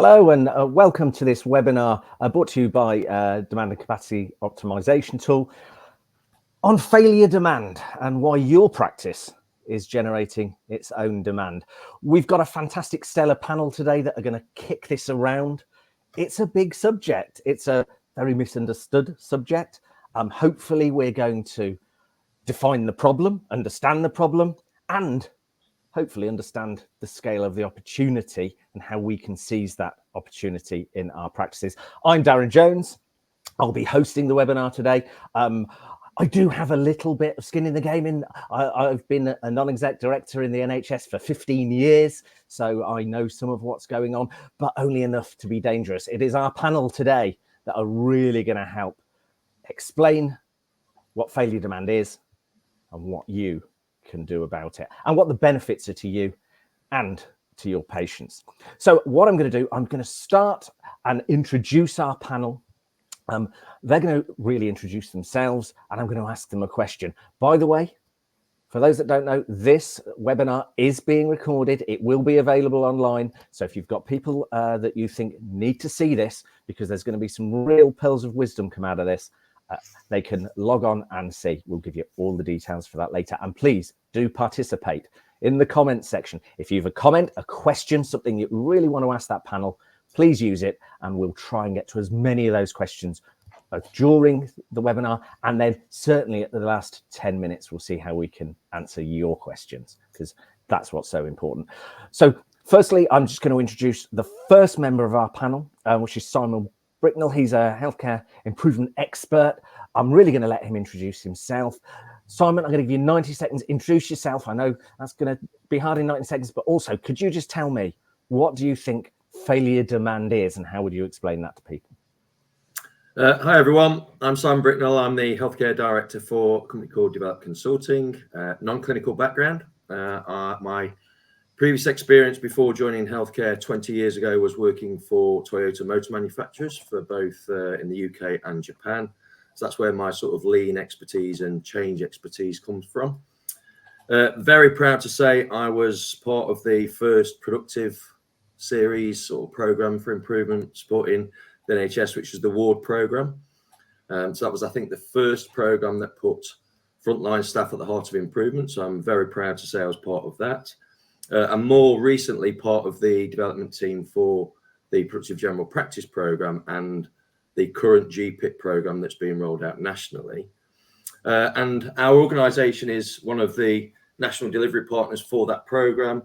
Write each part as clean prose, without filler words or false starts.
Hello and welcome to this webinar brought to you by Demand and Capacity Optimization Tool on failure demand and why your practice is generating its own demand. We've got a fantastic stellar panel today that are going to kick this around. It's a big subject. It's a very misunderstood subject. Hopefully we're going to define the problem, understand the problem, and hopefully understand the scale of the opportunity and how we can seize that opportunity in our practices. I'm Darren Jones. I'll be hosting the webinar today. I do have a little bit of skin in the game. I've been a non-exec director in the NHS for 15 years, so I know some of what's going on, but only enough to be dangerous. It is our panel today that are really going to help explain what failure demand is and what you can do about it and what the benefits are to you and to your patients. So what I'm going to do, I'm going to start and introduce our panel. They're going to really introduce themselves and I'm going to ask them a question. By the way, for those that don't know, this webinar is being recorded. It will be available online. So if you've got people that you think need to see this, because there's going to be some real pearls of wisdom come out of this, they can log on and see. We'll give you all the details for that later. And please do participate in the comments section. If you have a comment, a question, something you really want to ask that panel, please use it and we'll try and get to as many of those questions both during the webinar and then certainly at the last 10 minutes, we'll see how we can answer your questions because that's what's so important. So firstly, I'm just going to introduce the first member of our panel, which is Simon Bricknell. He's a healthcare improvement expert. I'm really going to let him introduce himself. Simon, I'm going to give you 90 seconds. Introduce yourself. I know that's going to be hard in 90 seconds, but also could you just tell me, what do you think failure demand is and how would you explain that to people? Hi, everyone. I'm Simon Bricknell. I'm the healthcare director for a company called Develop Consulting, non-clinical background. My previous experience before joining healthcare 20 years ago was working for Toyota motor manufacturers for both in the UK and Japan. So that's where my sort of lean expertise and change expertise comes from. Very proud to say I was part of the first productive series or program for improvement supporting the NHS, which is the Ward program. So that was, I think, the first program that put frontline staff at the heart of improvement. So I'm very proud to say I was part of that. And more recently part of the development team for the Productive General Practice Programme and the current GPIP programme that's being rolled out nationally. And our organisation is one of the national delivery partners for that programme.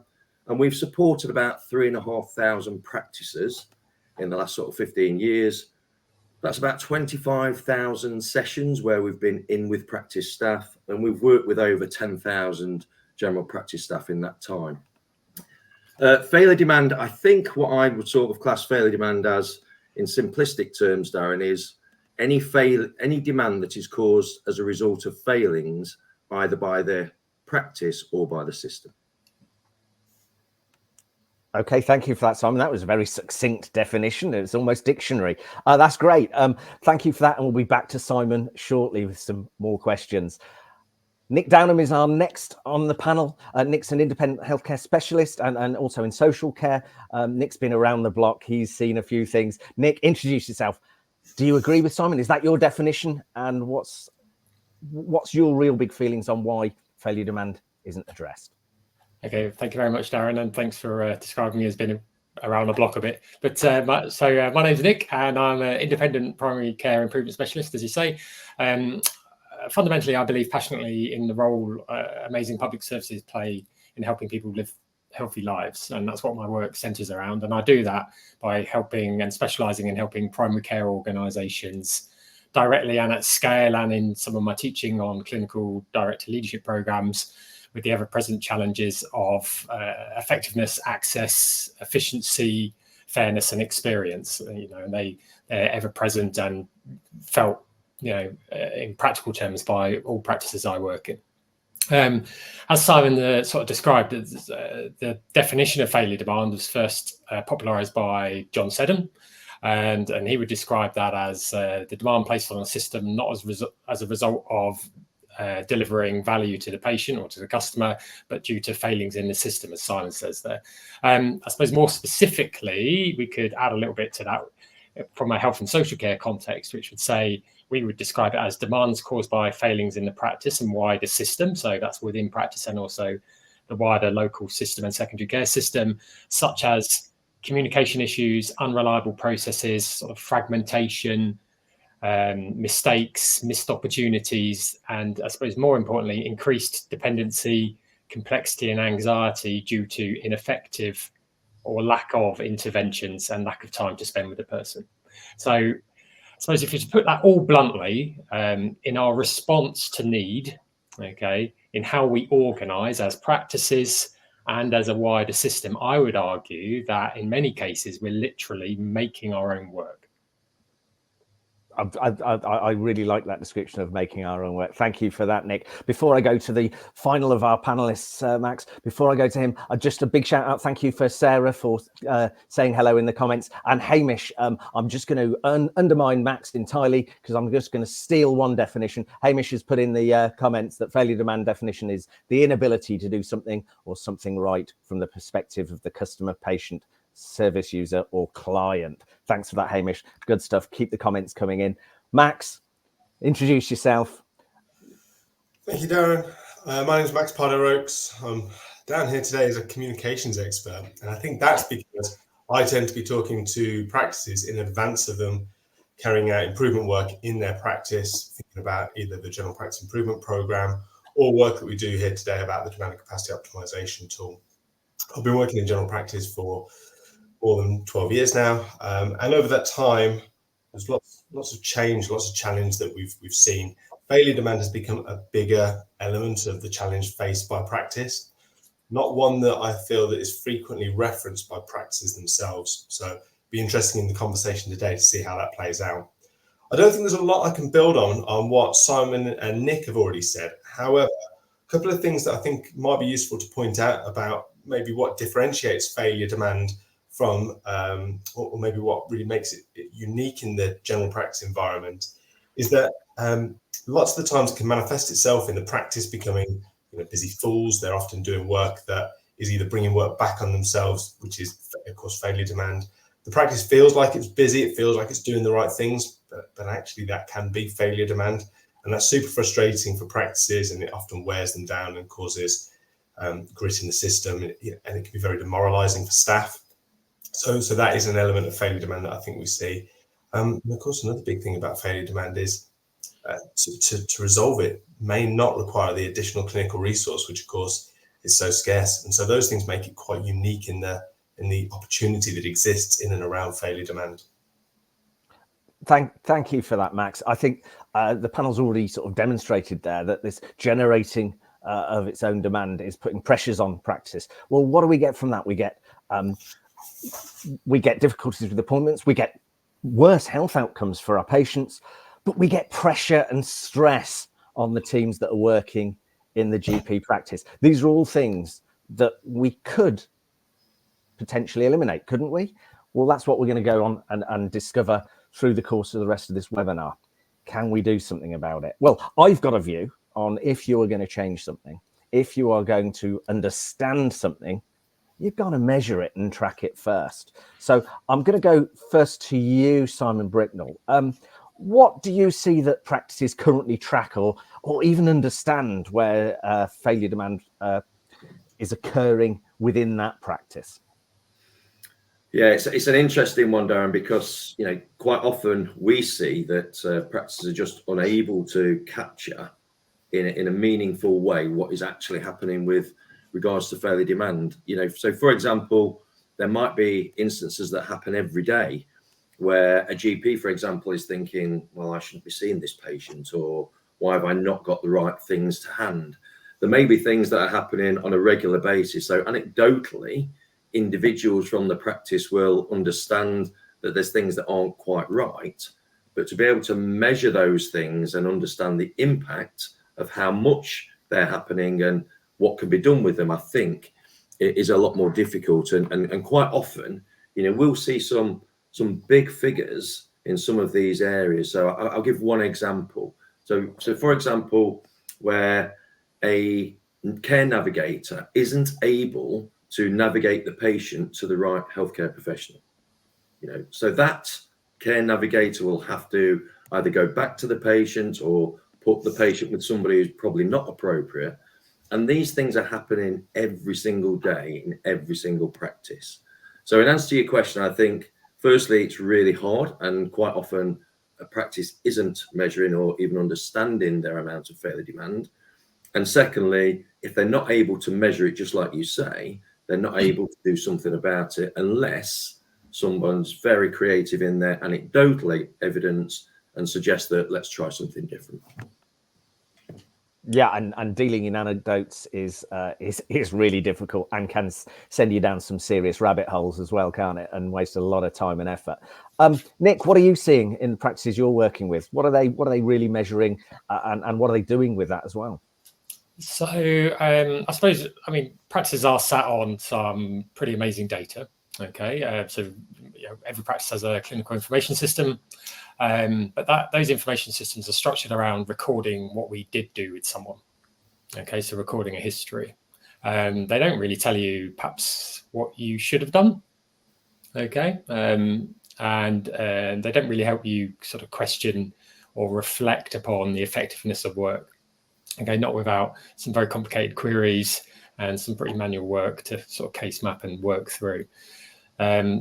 And we've supported about 3,500 practices in the last sort of 15 years. That's about 25,000 sessions where we've been in with practice staff, and we've worked with over 10,000 general practice staff in that time. Failure demand, I think what I would sort of class failure demand as in simplistic terms, Darren, is any demand that is caused as a result of failings, either by the practice or by the system. Okay, thank you for that, Simon. That was a very succinct definition. It's almost dictionary. That's great. Thank you for that. And we'll be back to Simon shortly with some more questions. Nick Downham is our next on the panel. Nick's an independent healthcare specialist and also in social care. Nick's been around the block. He's seen a few things. Nick, introduce yourself. Do you agree with Simon? Is that your definition? And what's your real big feelings on why failure demand isn't addressed? Okay, thank you very much, Darren, and thanks for describing me as being around the block a bit. But my name's Nick, and I'm an independent primary care improvement specialist, as you say. Fundamentally, I believe passionately in the role amazing public services play in helping people live healthy lives, and that's what my work centres around. And I do that by helping and specialising in helping primary care organisations directly and at scale, and in some of my teaching on clinical director leadership programmes, with the ever-present challenges of effectiveness, access, efficiency, fairness, and experience. And they're ever-present and felt, in practical terms by all practices I work in. As Simon sort of described, the definition of failure demand was first popularised by John Seddon, and he would describe that as the demand placed on a system not as a result of delivering value to the patient or to the customer, but due to failings in the system, as Simon says there. I suppose more specifically, we could add a little bit to that from a health and social care context, which would say we would describe it as demands caused by failings in the practice and wider system. So that's within practice and also the wider local system and secondary care system, such as communication issues, unreliable processes, sort of fragmentation, mistakes, missed opportunities, and I suppose more importantly, increased dependency, complexity and anxiety due to ineffective or lack of interventions and lack of time to spend with the person. So I suppose if you put that all bluntly, in our response to need, okay, in how we organise as practices and as a wider system, I would argue that in many cases, we're literally making our own work. I really like that description of making our own work. Thank you for that, Nick. Before I go to the final of our panelists, Max, before I go to him, just a big shout out. Thank you for Sarah for saying hello in the comments. And Hamish, I'm just going to undermine Max entirely because I'm just going to steal one definition. Hamish has put in the comments that failure demand definition is the inability to do something or something right from the perspective of the customer, patient, service user or client. Thanks for that, Hamish. Good stuff. Keep the comments coming in. Max, introduce yourself. Thank you, Darren. My name is Max Pardo-Oakes. I'm down here today as a communications expert, and I think that's because I tend to be talking to practices in advance of them carrying out improvement work in their practice, thinking about either the general practice improvement program or work that we do here today about the demand and capacity optimization tool. I've been working in general practice for more than 12 years now, and over that time, there's lots of change, lots of challenge that we've seen. Failure demand has become a bigger element of the challenge faced by practice, not one that I feel that is frequently referenced by practices themselves. So it'll be interesting in the conversation today to see how that plays out. I don't think there's a lot I can build on what Simon and Nick have already said. However, a couple of things that I think might be useful to point out about maybe what differentiates failure demand from, or maybe what really makes it unique in the general practice environment, is that lots of the times it can manifest itself in the practice becoming busy fools. They're often doing work that is either bringing work back on themselves, which is, of course, failure demand. The practice feels like it's busy, it feels like it's doing the right things, but actually that can be failure demand. And that's super frustrating for practices, and it often wears them down and causes grit in the system, and it can be very demoralizing for staff. So that is an element of failure demand that I think we see. And of course, another big thing about failure demand is to resolve it may not require the additional clinical resource, which of course is so scarce. And so those things make it quite unique in the opportunity that exists in and around failure demand. Thank you for that, Max. I think the panel's already sort of demonstrated there that this generating of its own demand is putting pressures on practice. Well, what do we get from that? We get difficulties with appointments, we get worse health outcomes for our patients, but we get pressure and stress on the teams that are working in the GP practice. These are all things that we could potentially eliminate, couldn't we? Well, that's what we're going to go on and discover through the course of the rest of this webinar. Can we do something about it? Well, I've got a view on if you are going to change something, if you are going to understand something, you've got to measure it and track it first. So I'm going to go first to you, Simon Bricknell. What do you see that practices currently track or even understand where failure demand is occurring within that practice? Yeah, it's an interesting one, Darren, because quite often we see that practices are just unable to capture in a meaningful way what is actually happening with regards to failure demand. So for example, there might be instances that happen every day where a GP, for example, is thinking, well, I shouldn't be seeing this patient, or why have I not got the right things to hand? There may be things that are happening on a regular basis. So anecdotally, individuals from the practice will understand that there's things that aren't quite right, but to be able to measure those things and understand the impact of how much they're happening and what can be done with them, I think it is a lot more difficult. And quite often, we'll see some big figures in some of these areas. So I'll give one example. So for example, where a care navigator isn't able to navigate the patient to the right healthcare professional. So that care navigator will have to either go back to the patient or put the patient with somebody who's probably not appropriate. And these things are happening every single day in every single practice. So in answer to your question, I think firstly, it's really hard, and quite often a practice isn't measuring or even understanding their amount of failure demand. And secondly, if they're not able to measure it, just like you say, they're not able to do something about it unless someone's very creative in their anecdotal evidence and suggests that let's try something different. Yeah, and dealing in anecdotes is really difficult and can send you down some serious rabbit holes as well, can't it? And waste a lot of time and effort. Nick, what are you seeing in the practices you're working with? What are they really measuring, and what are they doing with that as well? So I suppose, practices are sat on some pretty amazing data. Okay, so every practice has a clinical information system, but those information systems are structured around recording what we did do with someone. Okay, so recording a history. They don't really tell you perhaps what you should have done. Okay, and they don't really help you sort of question or reflect upon the effectiveness of work. Okay, not without some very complicated queries and some pretty manual work to sort of case map and work through.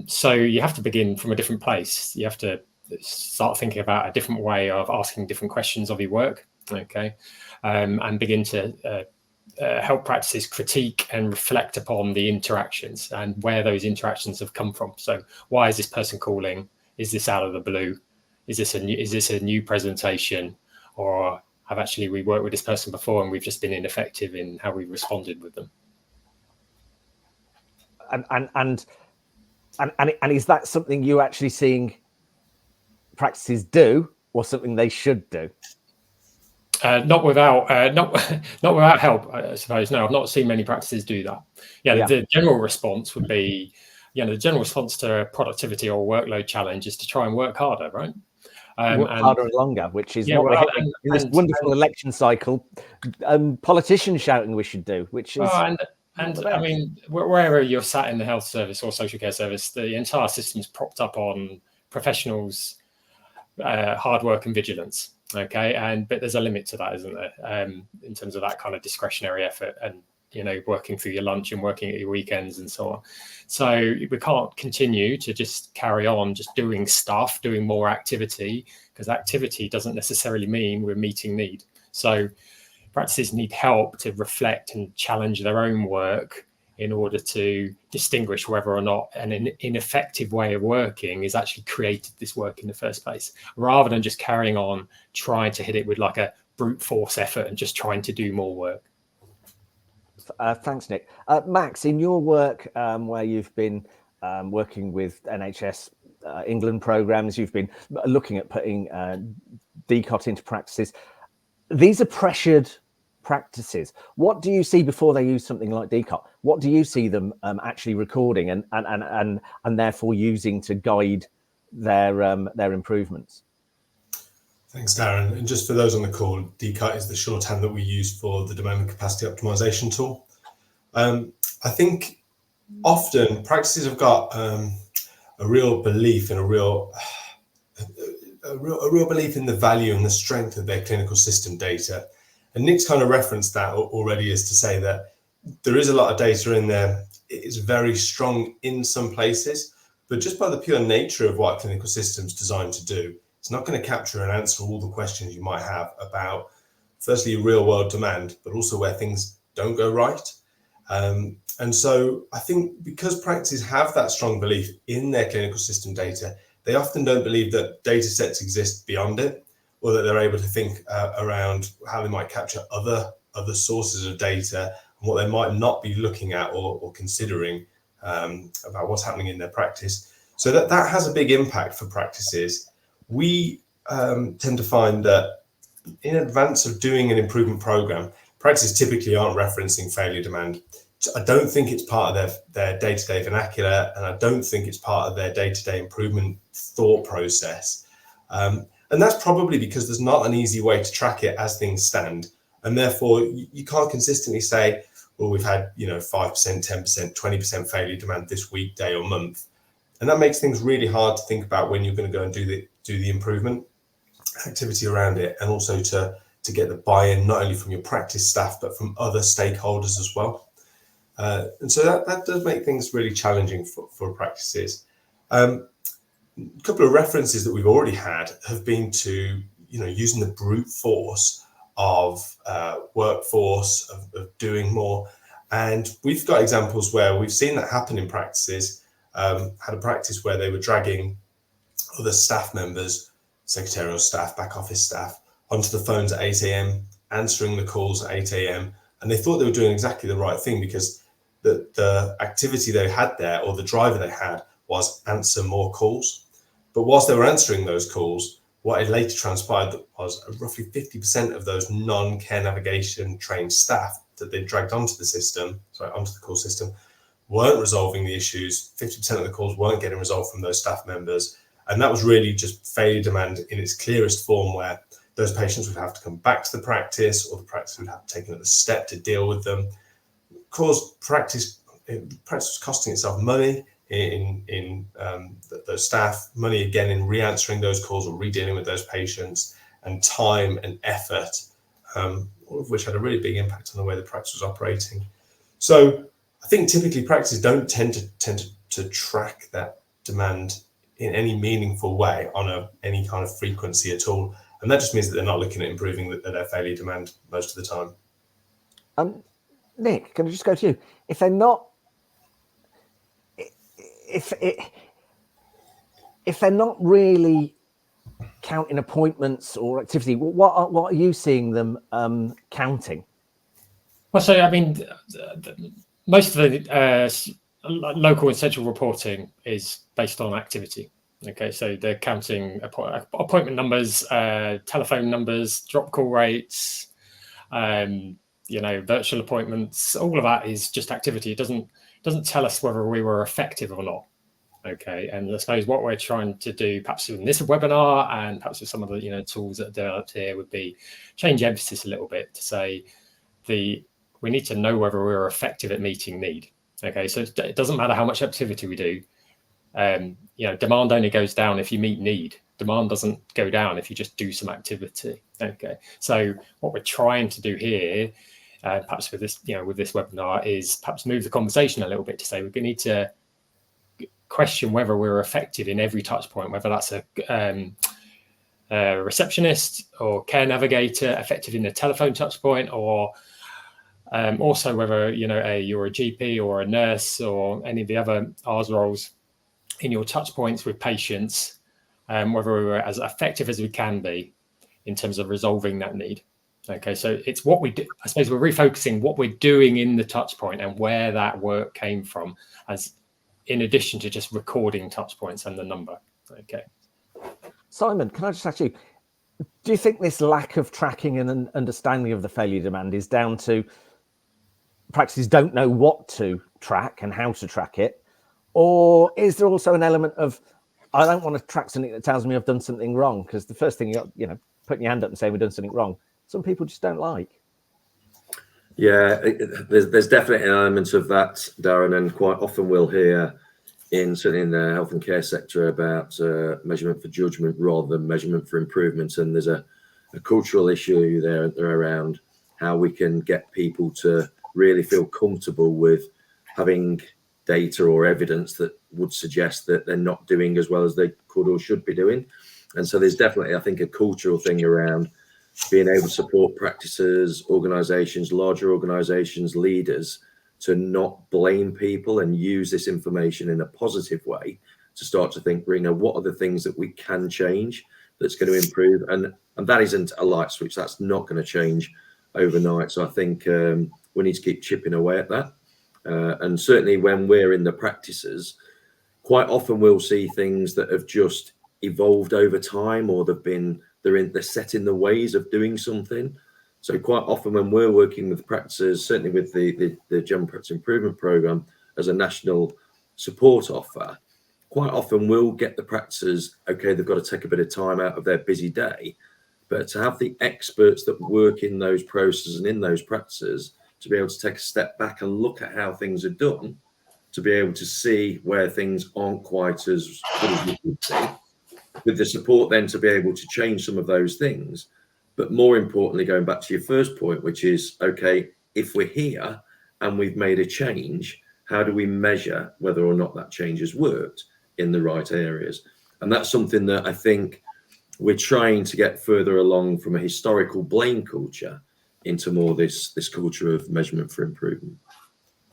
So you have to begin from a different place. You have to start thinking about a different way of asking different questions of your work, okay, and begin to help practices critique and reflect upon the interactions and where those interactions have come from. So why is this person calling? Is this out of the blue? Is this a new presentation, or have actually we worked with this person before and we've just been ineffective in how we responded with them? And is that something you're actually seeing practices do, or something they should do? Not without help, I suppose. No, I've not seen many practices do that. Yeah. The general response would be, the general response to a productivity or workload challenge is to try and work harder, right? Work harder and longer, which is what we're having in this wonderful election cycle. Politicians shouting we should do, which is. Wherever you're sat in the health service or social care service, the entire system is propped up on professionals' hard work and vigilance. Okay, but there's a limit to that, isn't there? In terms of that kind of discretionary effort and working through your lunch and working at your weekends and so on. So we can't continue to just carry on just doing stuff, doing more activity, because activity doesn't necessarily mean we're meeting need. So practices need help to reflect and challenge their own work in order to distinguish whether or not an ineffective way of working is actually created this work in the first place, rather than just carrying on trying to hit it with like a brute force effort and just trying to do more work. Thanks, Nick. Max, in your work where you've been working with NHS England programs, you've been looking at putting DCOT into practices. These are pressured practices. What do you see before they use something like DCOT? What do you see them actually recording and therefore using to guide their improvements? Thanks, Darren. And just for those on the call, DCOT is the shorthand that we use for the demand and capacity optimization tool. I think often practices have got a real belief and a real belief in the value and the strength of their clinical system data. And Nick's kind of referenced that already, is to say that there is a lot of data in there. It is very strong in some places, but just by the pure nature of what clinical system's designed to do, it's not going to capture and answer all the questions you might have about, firstly, real world demand, but also where things don't go right. And so I think because practices have that strong belief in their clinical system data, they often don't believe that data sets exist beyond it, or that they're able to think around how they might capture other sources of data and what they might not be looking at or considering about what's happening in their practice. So that has a big impact for practices. We tend to find that in advance of doing an improvement program, practices typically aren't referencing failure demand. I don't think it's part of their day-to-day vernacular, and I don't think it's part of their day-to-day improvement thought process. And that's probably because there's not an easy way to track it as things stand. And therefore, you can't consistently say, well, we've had 5%, 10%, 20% failure demand this week, day or month. And that makes things really hard to think about when you're going to go and do the improvement activity around it, and also to get the buy-in not only from your practice staff but from other stakeholders as well. And so that does make things really challenging for practices. A couple of references that we've already had have been to using the brute force of workforce, of doing more. And we've got examples where we've seen that happen in practices. Had a practice where they were dragging other staff members, secretarial staff, back office staff, onto the phones at 8 a.m, answering the calls at 8 a.m. And they thought they were doing exactly the right thing, because the activity they had there, or the driver they had, was answer more calls. But whilst they were answering those calls, what it later transpired was roughly 50% of those non-care navigation trained staff that they dragged onto the call system, weren't resolving the issues. 50% of the calls weren't getting resolved from those staff members. And that was really just failure demand in its clearest form, where those patients would have to come back to the practice, or the practice would have to take another step to deal with them. Practice was costing itself money in those staff, money again in re-answering those calls or re-dealing with those patients, and time and effort, all of which had a really big impact on the way the practice was operating. So I think typically practices don't tend to track that demand in any meaningful way on any kind of frequency at all. And that just means that they're not looking at improving their failure demand most of the time. Nick, can I just go to you? If they're not, if they're not really counting appointments or activity, what are you seeing them counting? Well, so I mean, most of the local and central reporting is based on activity. Okay, so they're counting appointment numbers, telephone numbers, drop call rates, virtual appointments. All of that is just activity. It doesn't tell us whether we were effective or not. Okay, and I suppose what we're trying to do, perhaps in this webinar and perhaps with some of the tools that are developed here, would be change emphasis a little bit to say we need to know whether we're effective at meeting need. Okay, so it doesn't matter how much activity we do. Demand only goes down if you meet need. Demand doesn't go down if you just do some activity. Okay, so what we're trying to do here, perhaps with this webinar, is perhaps move the conversation a little bit to say we need to question whether we're effective in every touch point, whether that's a receptionist or care navigator, effective in the telephone touch point, or also whether you're a GP or a nurse or any of the other ARS roles in your touch points with patients, whether we're as effective as we can be in terms of resolving that need. Okay, so it's what we do. I suppose we're refocusing what we're doing in the touch point and where that work came from, as in addition to just recording touch points and the number. Okay. Simon, can I just ask you, do you think this lack of tracking and understanding of the failure demand is down to practices don't know what to track and how to track it? Or is there also an element of, I don't want to track something that tells me I've done something wrong? Because the first thing, putting your hand up and saying we've done something wrong, some people just don't like. Yeah, there's definitely an element of that, Darren, and quite often we'll hear certainly in the health and care sector about measurement for judgment rather than measurement for improvement. And there's a cultural issue there around how we can get people to really feel comfortable with having data or evidence that would suggest that they're not doing as well as they could or should be doing. And so there's definitely, I think, a cultural thing around being able to support practices, organizations, larger organizations, leaders, to not blame people and use this information in a positive way to start to think, what are the things that we can change that's going to improve? And that isn't a light switch. That's not going to change overnight. So I think we need to keep chipping away at that. And certainly when we're in the practices, quite often we'll see things that have just evolved over time, or they're set in the ways of doing something. So quite often when we're working with practices, certainly with the General Practice Improvement Programme as a national support offer, quite often we'll get the practices, okay, they've got to take a bit of time out of their busy day, but to have the experts that work in those processes and in those practices to be able to take a step back and look at how things are done, to be able to see where things aren't quite as good as you could be, with the support then to be able to change some of those things. But more importantly, going back to your first point, which is, okay, if we're here and we've made a change, how do we measure whether or not that change has worked in the right areas? And that's something that I think we're trying to get further along from a historical blame culture into more this culture of measurement for improvement.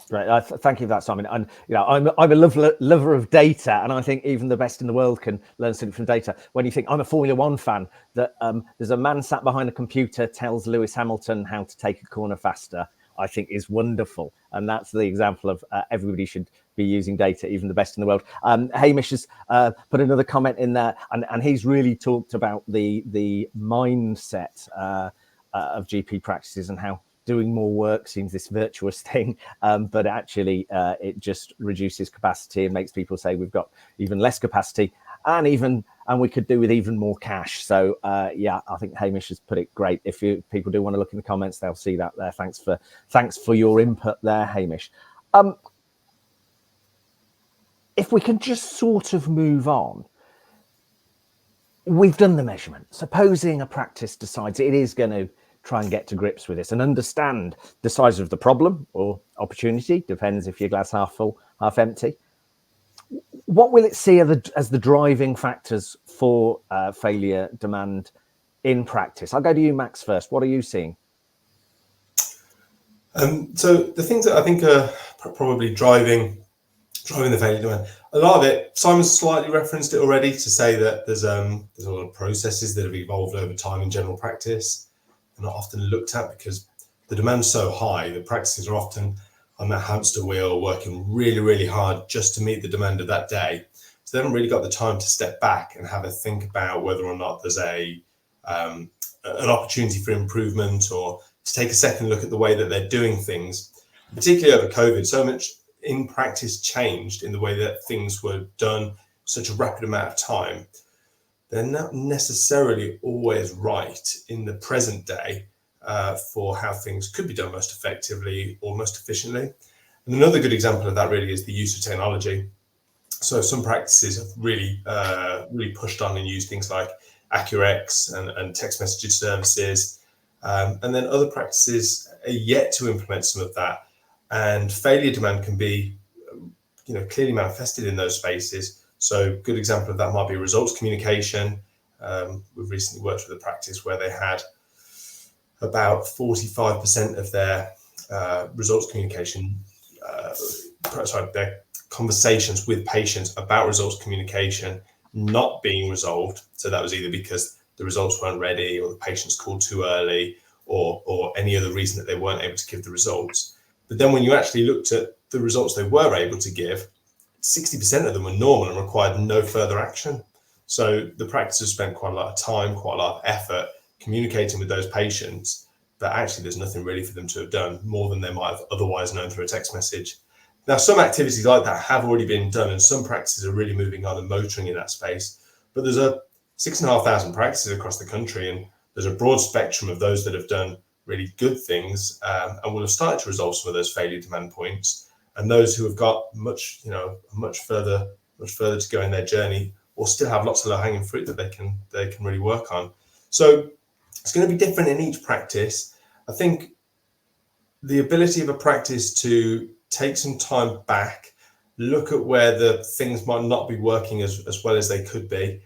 Right. Thank you for that, Simon. And I'm a lover of data, and I think even the best in the world can learn something from data. When you think, I'm a Formula One fan, that there's a man sat behind a computer tells Lewis Hamilton how to take a corner faster, I think is wonderful. And that's the example of everybody should be using data, even the best in the world. Hamish has put another comment in there, and he's really talked about the mindset of GP practices and how doing more work seems this virtuous thing, but actually it just reduces capacity and makes people say we've got even less capacity and we could do with even more cash. So yeah, I think Hamish has put it great. If people do want to look in the comments, they'll see that there. Thanks for your input there, Hamish. If we can just sort of move on. We've done the measurement. Supposing a practice decides it is going to try and get to grips with this and understand the size of the problem or opportunity, depends if your glass half full, half empty. What will it see as the driving factors for failure demand in practice? I'll go to you, Max, first. What are you seeing? So the things that I think are probably driving the failure demand, a lot of it, Simon's slightly referenced it already to say that there's a lot of processes that have evolved over time in general practice. They're not often looked at because the demand's so high that practices are often on that hamster wheel working really, really hard just to meet the demand of that day. So they haven't really got the time to step back and have a think about whether or not there's an opportunity for improvement or to take a second look at the way that they're doing things, particularly over COVID. So much in practice changed in the way that things were done such a rapid amount of time. They're not necessarily always right in the present day for how things could be done most effectively or most efficiently. And another good example of that really is the use of technology. So some practices have really pushed on and used things like AccuRx and text messaging services. And then other practices are yet to implement some of that. And failure demand can be clearly manifested in those spaces. So a good example of that might be results communication. We've recently worked with a practice where they had about 45% of their results communication, their conversations with patients about results communication not being resolved. So that was either because the results weren't ready or the patients called too early or any other reason that they weren't able to give the results. But then when you actually looked at the results they were able to give, 60% of them were normal and required no further action. So the practices spent quite a lot of time, quite a lot of effort communicating with those patients, but actually there's nothing really for them to have done more than they might have otherwise known through a text message. Now, some activities like that have already been done and some practices are really moving on and motoring in that space, but there's 6,500 practices across the country and there's a broad spectrum of those that have done really good things and will have started to resolve some of those failure demand points. And those who have got much further to go in their journey, or still have lots of low-hanging fruit that they can really work on. So it's going to be different in each practice. I think the ability of a practice to take some time back, look at where the things might not be working as well as they could be,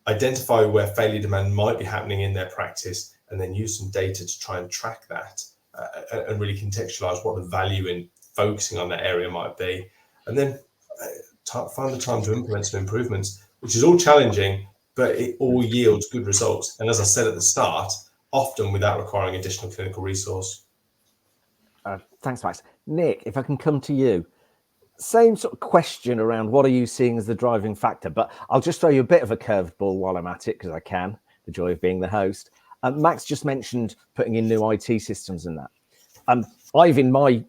identify where failure demand might be happening in their practice, and then use some data to try and track that and really contextualize what the value in focusing on that area might be, and then find the time to implement some improvements, which is all challenging, but it all yields good results. And as I said at the start, often without requiring additional clinical resource. Thanks, Max. Nick, if I can come to you, same sort of question around what are you seeing as the driving factor, but I'll just throw you a bit of a curveball while I'm at it because I can, the joy of being the host. Max just mentioned putting in new IT systems and that. I've, in my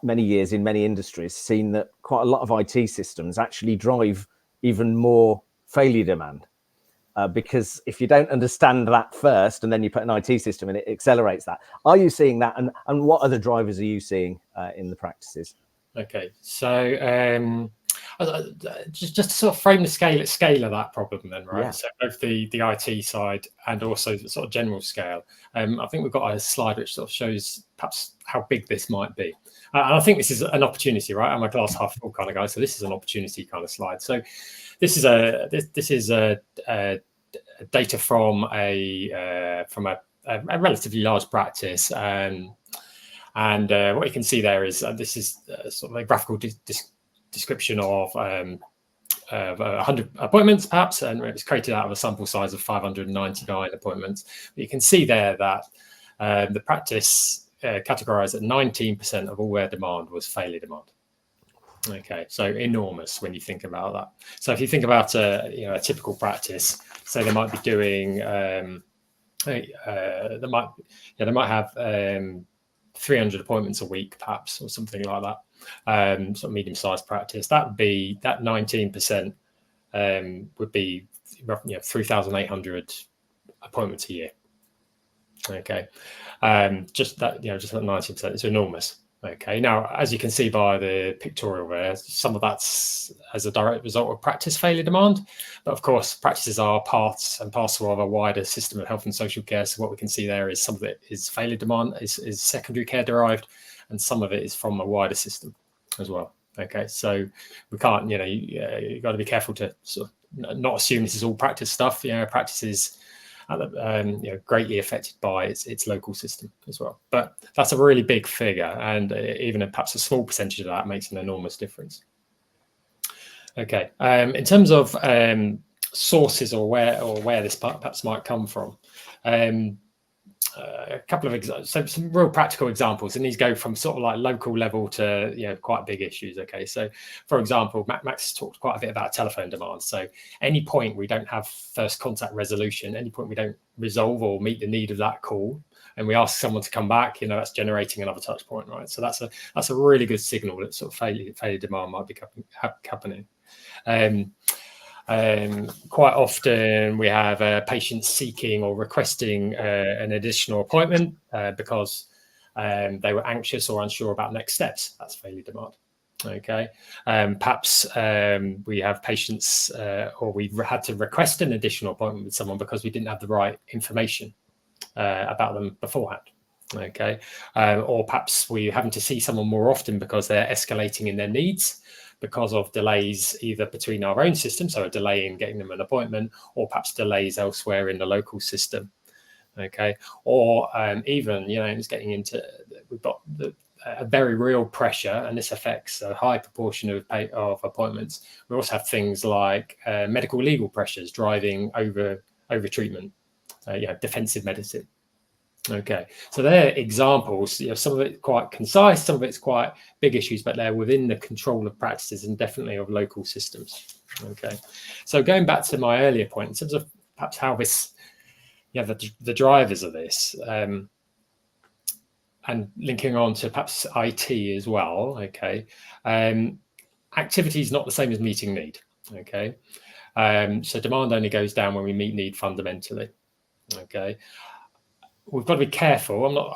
many years in many industries, seen that quite a lot of IT systems actually drive even more failure demand. because if you don't understand that first and then you put an IT system in, it accelerates that. Are you seeing that? And what other drivers are you seeing in the practices? Okay, so just to sort of frame the scale of that problem then, right? Yeah. So both the IT side and also the sort of general scale. I think we've got a slide which sort of shows perhaps how big this might be. And I think this is an opportunity, right? I'm a glass half full kind of guy, so this is an opportunity kind of slide. So this is data from a relatively large practice, and what you can see there is this is sort of a graphical description of 100 appointments, perhaps, and it was created out of a sample size of 599 appointments. But you can see there that the practice categorized that 19% of all their demand was failure demand. Okay, so enormous when you think about that. So if you think about a typical practice, say they might be doing they might have 300 appointments a week, perhaps, or something like that. Sort of medium-sized practice. That 19% would be 3,800 appointments a year. Okay, just that 19%. It's enormous. Okay, now as you can see by the pictorial there, some of that's as a direct result of practice failure demand, but of course practices are parts and parcel of a wider system of health and social care. So what we can see there is some of it is failure demand, is secondary care derived, and some of it is from a wider system as well. Okay, so we can't, you've got to be careful to sort of not assume this is all practice stuff. Practice is greatly affected by its local system as well. But that's a really big figure, and even perhaps a small percentage of that makes an enormous difference. Okay, in terms of sources or where this perhaps might come from, a couple of some real practical examples, and these go from sort of like local level to quite big issues. Okay, so for example, Max has talked quite a bit about telephone demand. So any point we don't have first contact resolution, any point we don't resolve or meet the need of that call, and we ask someone to come back, that's generating another touch point, right? So that's a really good signal that sort of failure demand might be happening. Quite often we have patients seeking or requesting an additional appointment because they were anxious or unsure about next steps. That's failure demand. Okay, perhaps we have patients or we had to request an additional appointment with someone because we didn't have the right information about them beforehand. Okay, or perhaps we're having to see someone more often because they're escalating in their needs, because of delays either between our own system, so a delay in getting them an appointment, or perhaps delays elsewhere in the local system. Okay, or even it's getting into, we've got a very real pressure, and this affects a high proportion of appointments. We also have things like medical legal pressures driving over treatment, defensive medicine. Okay, so they're examples. Some of it's quite concise, some of it's quite big issues, but they're within the control of practices and definitely of local systems. Okay, so going back to my earlier point in terms of perhaps how this, the drivers of this, and linking on to perhaps IT as well. Okay, activity is not the same as meeting need. Okay, so demand only goes down when we meet need fundamentally. Okay. We've got to be careful.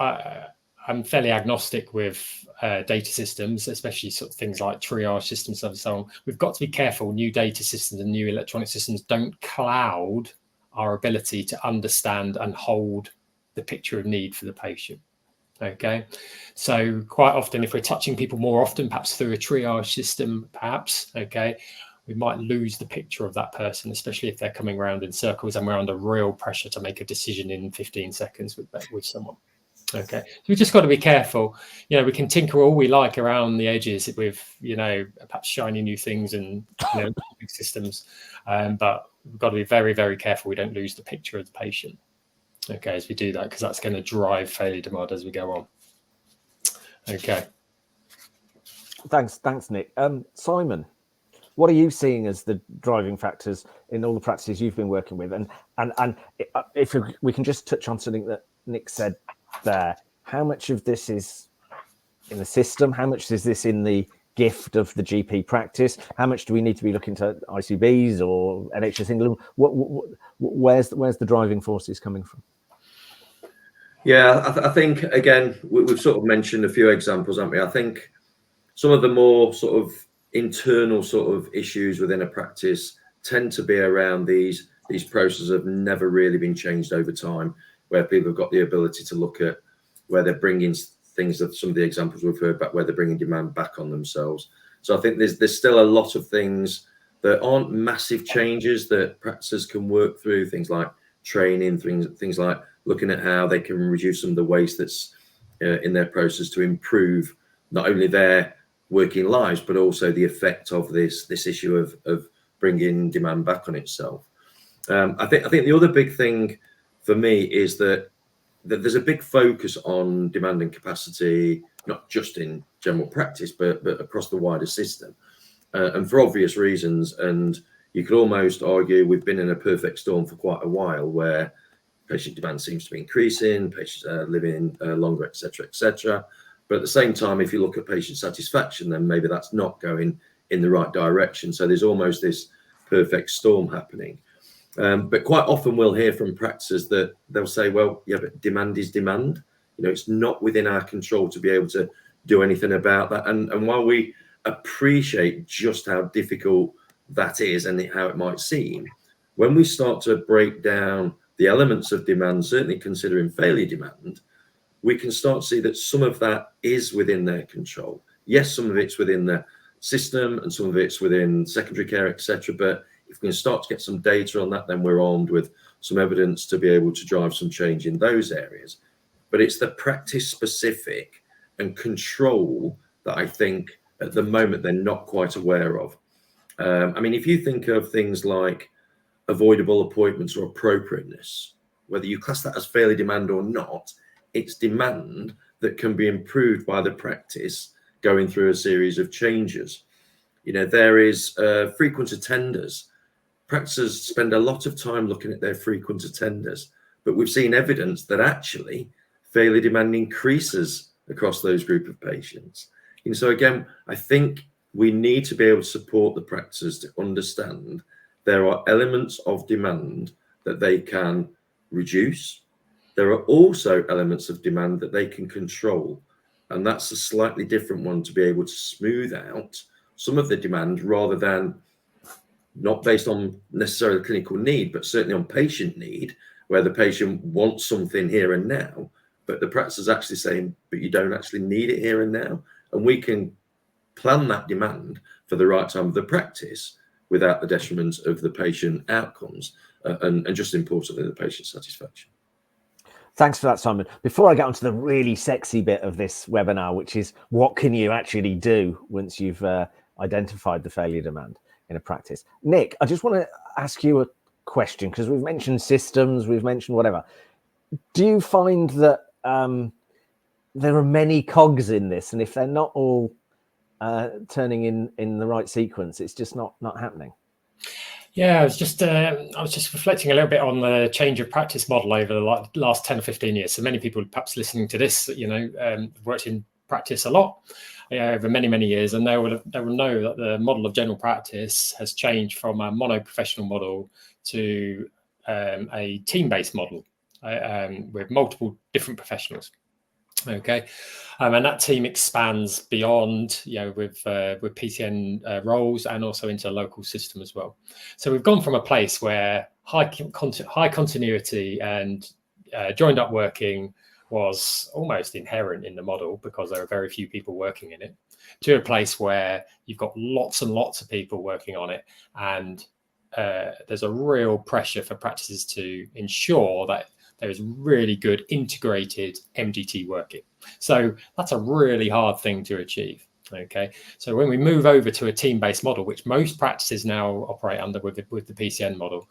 I'm fairly agnostic with data systems, especially sort of things like triage systems and so on. We've got to be careful. New data systems and new electronic systems don't cloud our ability to understand and hold the picture of need for the patient. Okay, so quite often, if we're touching people more often, perhaps through a triage system, we might lose the picture of that person, especially if they're coming around in circles and we're under real pressure to make a decision in 15 seconds with someone. Okay, so we've just got to be careful. We can tinker all we like around the edges with, perhaps shiny new things and big systems, but we've got to be very, very careful we don't lose the picture of the patient. Okay, as we do that, because that's going to drive failure demand as we go on. Okay. Thanks, Nick. Simon, what are you seeing as the driving factors in all the practices you've been working with? And if we can just touch on something that Nick said there, how much of this is in the system? How much is this in the gift of the GP practice? How much do we need to be looking to ICBs or NHS England? Where's the driving forces coming from? Yeah, I think, again, we've sort of mentioned a few examples, haven't we? I think some of the more sort of internal sort of issues within a practice tend to be around these processes have never really been changed over time, where people have got the ability to look at where they're bringing things, that some of the examples we've heard about, where they're bringing demand back on themselves. So I think there's still a lot of things that aren't massive changes that practices can work through, things like training, things like looking at how they can reduce some of the waste that's in their process to improve not only their working lives, but also the effect of this issue of bringing demand back on itself. I think the other big thing for me is that there's a big focus on demand and capacity, not just in general practice, but across the wider system, and for obvious reasons. And you could almost argue we've been in a perfect storm for quite a while, where patient demand seems to be increasing, patients are living longer, etc., etc. But at the same time, if you look at patient satisfaction, then maybe that's not going in the right direction. So there's almost this perfect storm happening. But quite often we'll hear from practices that they'll say, well, yeah, but demand is demand. You know, it's not within our control to be able to do anything about that. And while we appreciate just how difficult that is and how it might seem, when we start to break down the elements of demand, certainly considering failure demand, we can start to see that some of that is within their control. Yes, some of it's within the system and some of it's within secondary care, etc. But if we can start to get some data on that, then we're armed with some evidence to be able to drive some change in those areas. But it's the practice specific and control that I think at the moment they're not quite aware of. I mean, if you think of things like avoidable appointments or appropriateness, whether you class that as failure demand or not, it's demand that can be improved by the practice going through a series of changes. You know, there is frequent attenders. Practices spend a lot of time looking at their frequent attenders, but we've seen evidence that actually failure demand increases across those group of patients. And so again, I think we need to be able to support the practices to understand there are elements of demand that they can reduce. There are also elements of demand that they can control. And that's a slightly different one, to be able to smooth out some of the demand rather than not based on necessarily clinical need, but certainly on patient need, where the patient wants something here and now, but the practice is actually saying, but you don't actually need it here and now. And we can plan that demand for the right time of the practice without the detriment of the patient outcomes and just importantly, the patient satisfaction. Thanks for that, Simon. Before I get onto the really sexy bit of this webinar, which is what can you actually do once you've identified the failure demand in a practice? Nick, I just want to ask you a question, because we've mentioned systems, we've mentioned whatever. Do you find that there are many cogs in this, and if they're not all turning in the right sequence, it's just not happening? Yeah, I was just reflecting a little bit on the change of practice model over the last 10 or 15 years. So many people perhaps listening to this, you know, worked in practice a lot over many years, and they will know that the model of general practice has changed from a mono-professional model to a team-based model with multiple different professionals. Okay, and that team expands beyond, you know, with PCN roles and also into local system as well. So we've gone from a place where high continuity and joined up working was almost inherent in the model because there are very few people working in it, to a place where you've got lots and lots of people working on it, and there's a real pressure for practices to ensure that there is really good integrated MDT working. So that's a really hard thing to achieve. Okay, so when we move over to a team-based model, which most practices now operate under with the PCN model,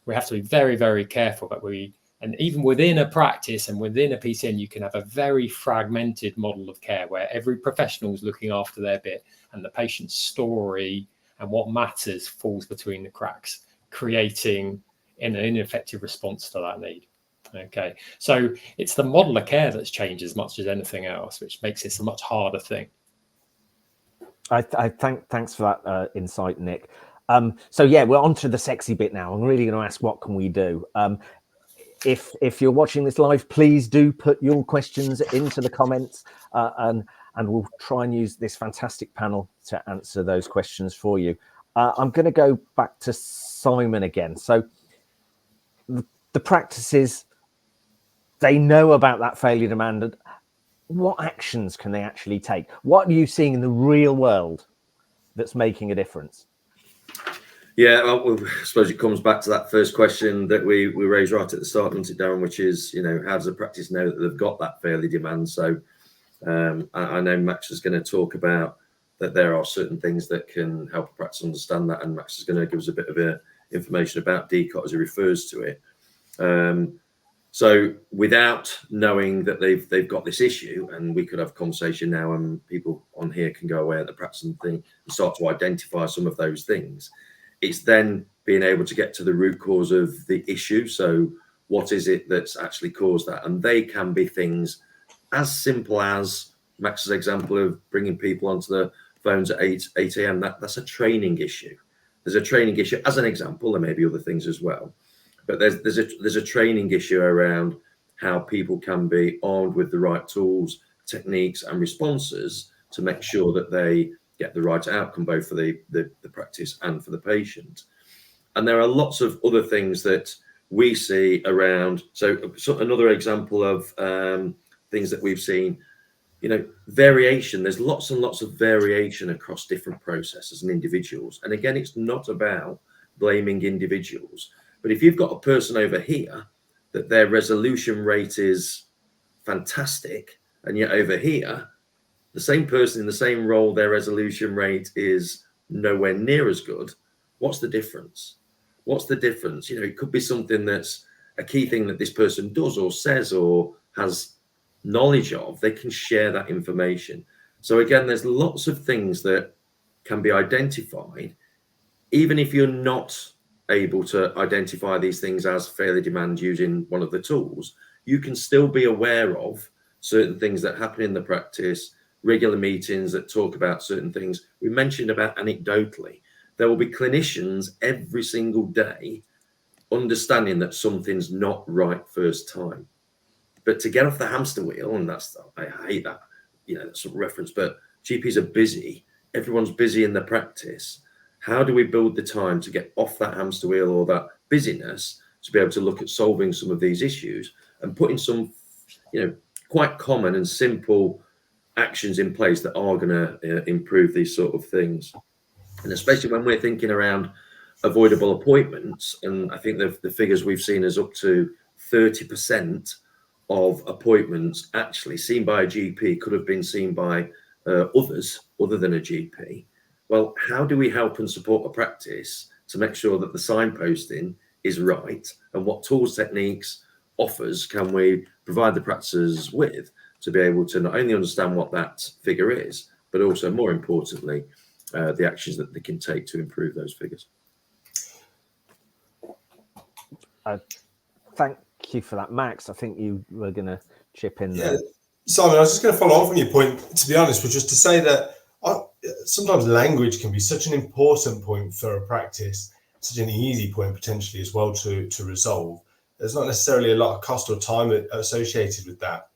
we have to be very careful that and even within a practice and within a PCN, you can have a very fragmented model of care where every professional is looking after their bit, and the patient's story and what matters falls between the cracks, creating an ineffective response to that need. Okay, so it's the model of care that's changed as much as anything else, which makes this a much harder thing. Thanks for that insight, Nick. So yeah, we're on to the sexy bit now. I'm really going to ask, what can we do? If you're watching this live, please do put your questions into the comments, and we'll try and use this fantastic panel to answer those questions for you. I'm going to go back to Simon again. So the practices, they know about that failure demand. What actions can they actually take? What are you seeing in the real world that's making a difference? Yeah, well, I suppose it comes back to that first question that we raised right at the start, doesn't it, Darren, which is, how does the practice know that they've got that failure demand? So I know Max is going to talk about that there are certain things that can help a practice understand that, and Max is going to give us a bit of information about DCOT as he refers to it. So without knowing that they've got this issue, and we could have a conversation now and people on here can go away at the practice and start to identify some of those things. It's then being able to get to the root cause of the issue. So what is it that's actually caused that? And they can be things as simple as Max's example of bringing people onto the phones at 8 a.m. That's a training issue. There's a training issue as an example. There may be other things as well. But there's a training issue around how people can be armed with the right tools, techniques, and responses to make sure that they get the right outcome, both for the practice and for the patient. And there are lots of other things that we see around. So another example of things that we've seen, variation. There's lots and lots of variation across different processes and individuals. And again, it's not about blaming individuals. But if you've got a person over here that their resolution rate is fantastic, and yet over here, the same person in the same role, their resolution rate is nowhere near as good, what's the difference? What's the difference? It could be something that's a key thing that this person does or says or has knowledge of. They can share that information. So again, there's lots of things that can be identified, even if you're not able to identify these things as failure demand using one of the tools. You can still be aware of certain things that happen in the practice, regular meetings that talk about certain things. We mentioned about anecdotally, there will be clinicians every single day understanding that something's not right first time. But to get off the hamster wheel, and I hate that, that's a reference, but GPs are busy. Everyone's busy in the practice. How do we build the time to get off that hamster wheel or that busyness to be able to look at solving some of these issues and putting some, quite common and simple actions in place that are going to improve these sort of things? And especially when we're thinking around avoidable appointments, and I think the figures we've seen is up to 30% of appointments actually seen by a GP could have been seen by others other than a GP. Well, how do we help and support a practice to make sure that the signposting is right, and what tools, techniques, offers can we provide the practices with to be able to not only understand what that figure is, but also, more importantly, the actions that they can take to improve those figures. Thank you for that, Max. I think you were going to chip in there. Yeah, Simon, I was just going to follow on from your point, to be honest, which is to say that sometimes language can be such an important point for a practice, such an easy point potentially as well to resolve. There's not necessarily a lot of cost or time associated with that,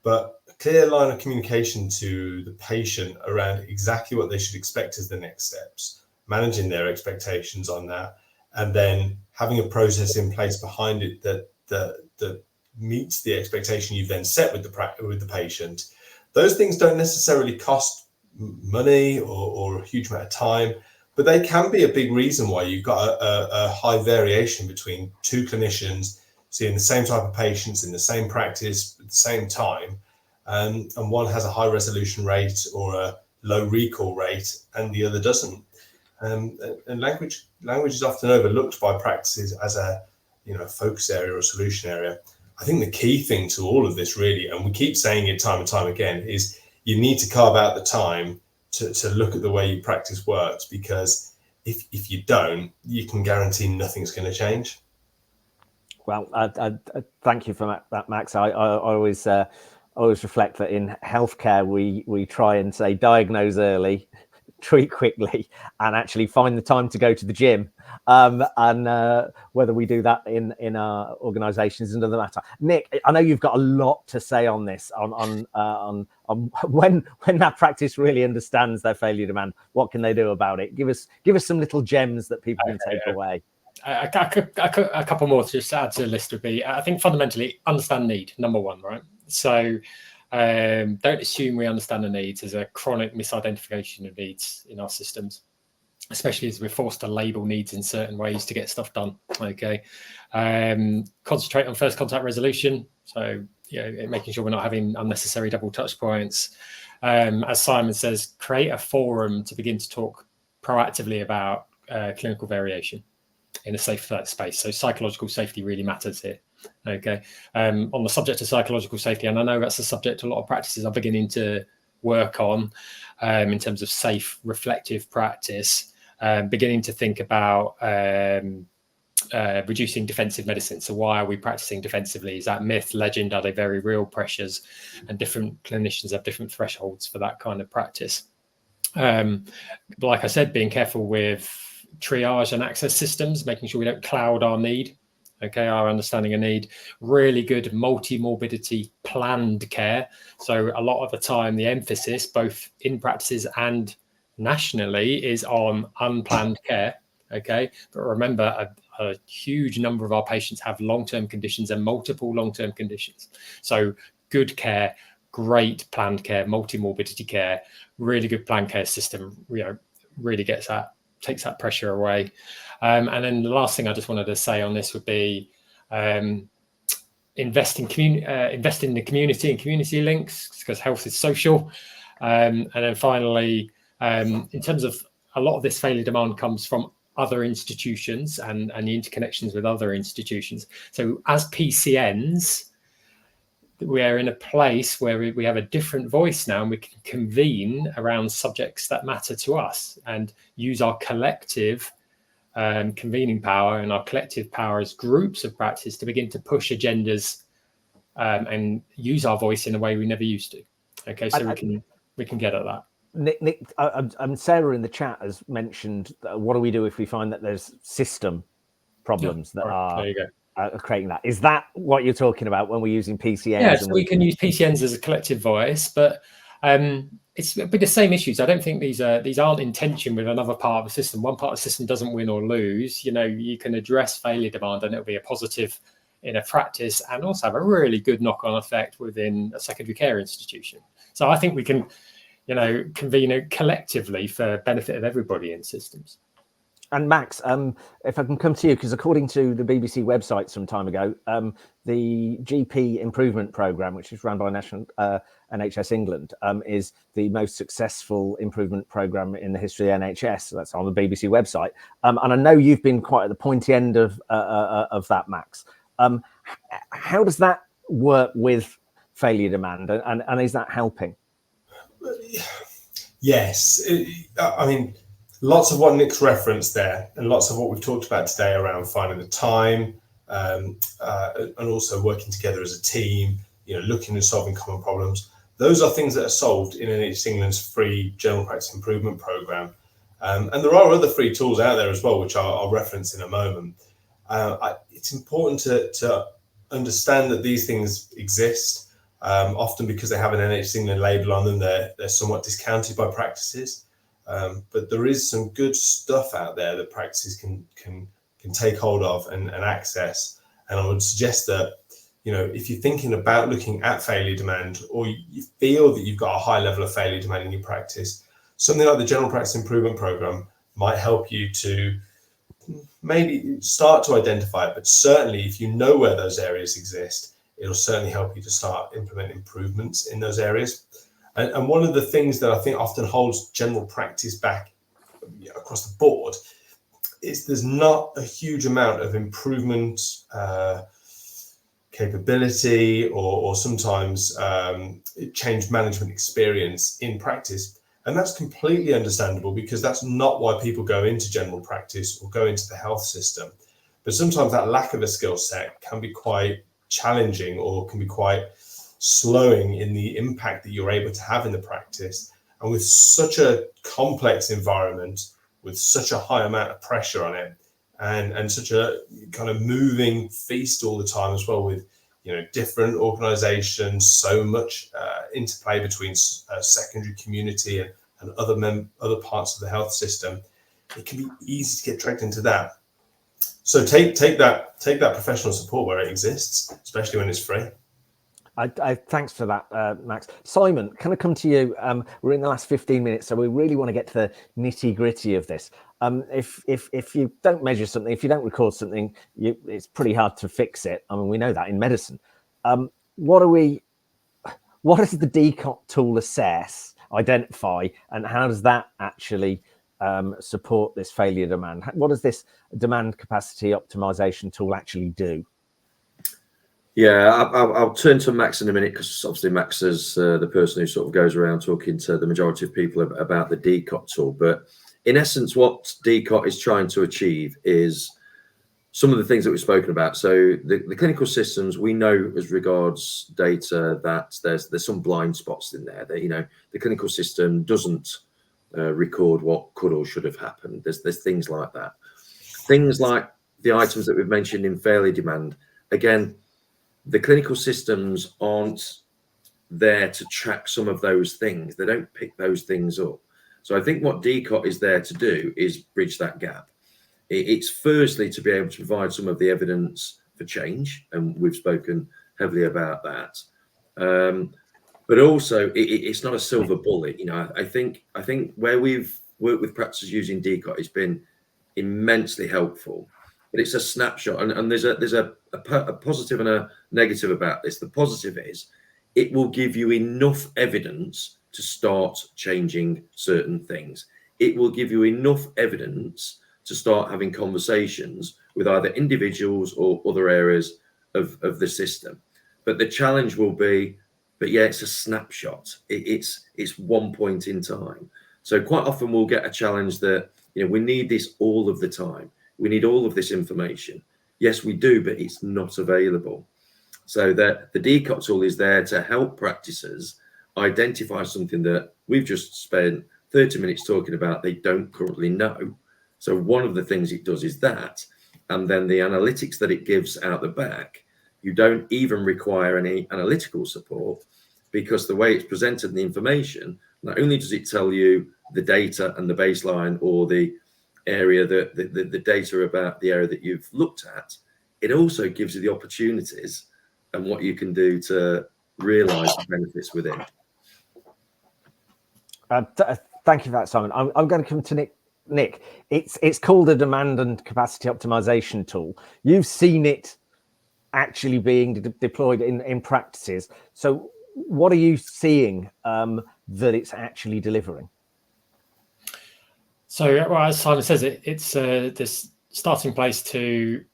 but a clear line of communication to the patient around exactly what they should expect as the next steps, managing their expectations on that, and then having a process in place behind it that meets the expectation you've then set with the patient. Those things don't necessarily cost money or a huge amount of time, but they can be a big reason why you've got a high variation between two clinicians seeing the same type of patients in the same practice at the same time, and one has a high resolution rate or a low recall rate and the other doesn't. And language is often overlooked by practices as a focus area or solution area. I think the key thing to all of this really, and we keep saying it time and time again, is you need to carve out the time to look at the way your practice works, because if you don't, you can guarantee nothing's going to change. Well, thank you for that, Max. I always reflect that in healthcare, we try and say diagnose early, treat quickly and actually find the time to go to the gym. And whether we do that in our organisations is another matter. Nick, I know you've got a lot to say on this, on when that practice really understands their failure demand, what can they do about it? Give us some little gems that people can take away. A couple more to just add to the list would be, I think fundamentally understand need, number one, right? So don't assume we understand the needs. There's a chronic misidentification of needs in our systems, especially as we're forced to label needs in certain ways to get stuff done. Okay. Concentrate on first contact resolution. So, making sure we're not having unnecessary double touch points. As Simon says, create a forum to begin to talk proactively about clinical variation in a safe space. So psychological safety really matters here. Okay. On the subject of psychological safety, and I know that's a subject a lot of practices are beginning to work on in terms of safe, reflective practice, beginning to think about reducing defensive medicine. So why are we practicing defensively? Is that myth, legend? Are they very real pressures? And different clinicians have different thresholds for that kind of practice. Like I said, being careful with triage and access systems, making sure we don't cloud our need. Okay, our understanding of need, really good multi-morbidity planned care. So a lot of the time, the emphasis, both in practices and nationally, is on unplanned care. Okay, but remember, a huge number of our patients have long-term conditions and multiple long-term conditions. So good care, great planned care, multi-morbidity care, really good planned care system, really takes that pressure away. And then the last thing I just wanted to say on this would be invest in the community and community links, because health is social. And then finally, in terms of a lot of this failure demand comes from other institutions and the interconnections with other institutions. So as PCNs, we are in a place where we have a different voice now, and we can convene around subjects that matter to us and use our collective convening power and our collective power as groups of practice to begin to push agendas and use our voice in a way we never used to. Okay, so we can get at that. Nick, Sarah in the chat has mentioned, what do we do if we find that there's system problems that are creating that? Is that what you're talking about when we're using PCNs? Yeah, so we can use PCNs as a collective voice, but it's be the same issues. I don't think these aren't in tension with another part of the system. One part of the system doesn't win or lose. You can address failure demand and it'll be a positive in a practice and also have a really good knock-on effect within a secondary care institution. So I think we can, convene it collectively for benefit of everybody in systems. And Max, if I can come to you, because according to the BBC website some time ago, the GP improvement programme, which is run by National NHS England, is the most successful improvement programme in the history of the NHS. So that's on the BBC website. And I know you've been quite at the pointy end of that, Max. How does that work with failure demand, and is that helping? Yes, I mean, lots of what Nick's referenced there, and lots of what we've talked about today around finding the time, and also working together as a team, looking and solving common problems. Those are things that are solved in NHS England's free general practice improvement programme. And there are other free tools out there as well, which I'll reference in a moment. It's important to understand that these things exist. Often because they have an NHS England label on them, they're somewhat discounted by practices. But there is some good stuff out there that practices can take hold of and access. And I would suggest that, if you're thinking about looking at failure demand, or you feel that you've got a high level of failure demand in your practice, something like the General Practice Improvement Programme might help you to maybe start to identify it. But certainly, if you know where those areas exist, it'll certainly help you to start implementing improvements in those areas. And one of the things that I think often holds general practice back across the board is there's not a huge amount of improvement capability or sometimes change management experience in practice. And that's completely understandable, because that's not why people go into general practice or go into the health system. But sometimes that lack of a skill set can be quite challenging or can be quite slowing in the impact that you're able to have in the practice. And with such a complex environment, with such a high amount of pressure on it, and such a kind of moving feast all the time as well, with different organizations, so much interplay between secondary community and other parts of the health system, it can be easy to get dragged into that. So take that professional support where it exists, especially when it's free. I thanks for that, Max. Simon, can I come to you? We're in the last 15 minutes, so we really want to get to the nitty gritty of this. If you don't measure something, if you don't record something, it's pretty hard to fix it. I mean, we know that in medicine. What does the DCOT tool assess, identify, and how does that actually support this failure demand? What does this demand capacity optimization tool actually do? Yeah, I'll turn to Max in a minute, because obviously Max is the person who sort of goes around talking to the majority of people about the DCOT tool. But in essence, what DCOT is trying to achieve is some of the things that we've spoken about. So the clinical systems, we know as regards data that there's some blind spots in there, that the clinical system doesn't record what could or should have happened. There's things like that. Things like the items that we've mentioned in failure demand. Again, the clinical systems aren't there to track some of those things. They don't pick those things up. So I think what DCOT is there to do is bridge that gap. It's firstly to be able to provide some of the evidence for change, and we've spoken heavily about that. But also, it's not a silver bullet. I think where we've worked with practices using DCOT, it's been immensely helpful. But it's a snapshot, and there's a positive and a negative about this. The positive is it will give you enough evidence to start changing certain things. It will give you enough evidence to start having conversations with either individuals or other areas of the system. But the challenge will be, it's a snapshot. It's one point in time. So quite often we'll get a challenge that, we need this all of the time. We need all of this information. Yes, we do, but it's not available. So that the DCOT tool is there to help practices identify something that we've just spent 30 minutes talking about they don't currently know. So one of the things it does is that, and then the analytics that it gives out the back, you don't even require any analytical support, because the way it's presented in the information, not only does it tell you the data and the baseline or the area that the data about the area that you've looked at, it also gives you the opportunities and what you can do to realize the benefits within. Thank you for that, Simon. I'm going to come to Nick. It's called a demand and capacity optimization tool. You've seen it actually being deployed in practices. So what are you seeing that it's actually delivering? So, as Simon says, it's this starting place to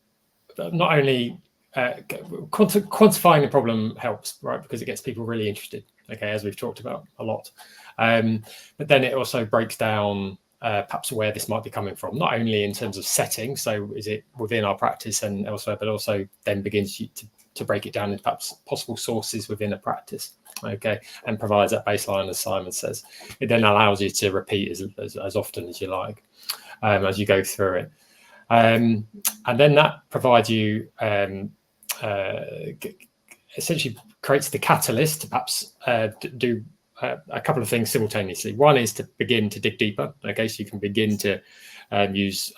not only quantifying the problem helps, right? Because it gets people really interested, okay, as we've talked about a lot. But then it also breaks down perhaps where this might be coming from, not only in terms of setting, so is it within our practice and elsewhere, but also then begins to break it down into perhaps possible sources within a practice, okay, and provides that baseline, as Simon says. It then allows you to repeat as often as you like as you go through it. And then that provides you, essentially creates the catalyst to perhaps do a couple of things simultaneously. One is to begin to dig deeper, okay, so you can begin to use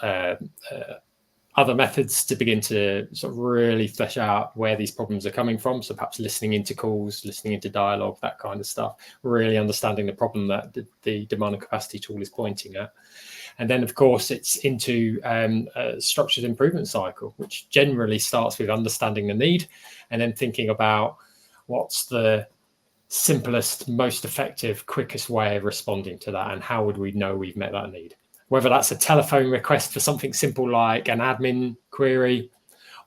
other methods to begin to sort of really flesh out where these problems are coming from. So perhaps listening into calls, listening into dialogue, that kind of stuff, really understanding the problem that the demand and capacity tool is pointing at. And then, of course, it's into a structured improvement cycle, which generally starts with understanding the need and then thinking about what's the simplest, most effective, quickest way of responding to that, and how would we know we've met that need? Whether that's a telephone request for something simple like an admin query,